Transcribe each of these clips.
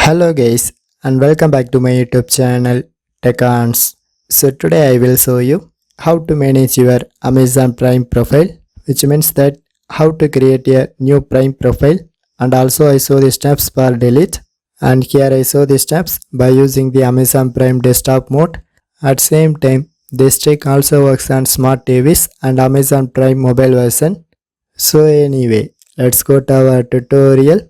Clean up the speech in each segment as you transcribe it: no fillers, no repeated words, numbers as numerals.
Hello guys and welcome back to my YouTube channel TechArts. So today I will show you how to manage your Amazon Prime profile, which means that how to create a new Prime profile, and also I show the steps for delete, and here I show the steps by using the Amazon Prime desktop mode. At same time this trick also works on smart TVs and Amazon Prime mobile version. So anyway, let's go to our tutorial.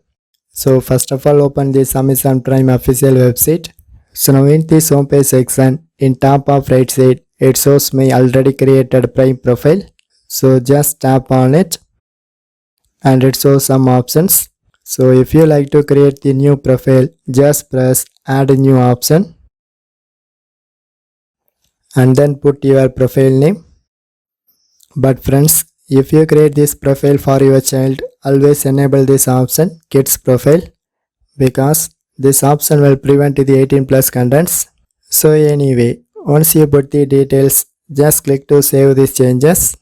So first of all, open this Amazon Prime official website. So now in this homepage section, in top of right side, it shows my already created Prime profile. So just tap on it and it shows some options. So if you like to create the new profile, just press add a new option and then put your profile name. But friends, if you create this profile for your child, always enable this option kids profile, because this option will prevent the 18 plus contents. So anyway, once you put the details, just click to save these changes.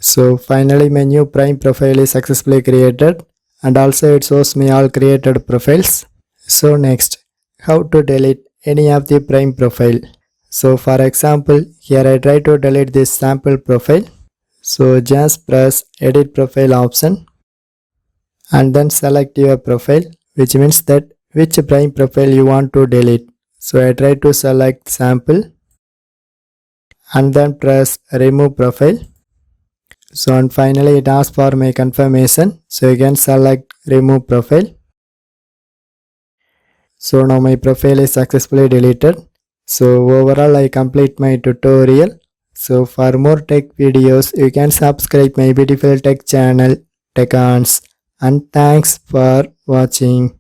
So finally my new Prime profile is successfully created, and also it shows me all created profiles. So next, how to delete any of the Prime profile. So for example, here I try to delete this sample profile. So just press edit profile option and then select your profile, which means that which Prime profile you want to delete. So I try to select sample and then press remove profile. So and finally it asks for my confirmation, so you can select remove profile. So now my profile is successfully deleted. So overall I complete my tutorial. So for more tech videos you can subscribe my beautiful tech channel TechArts, and thanks for watching.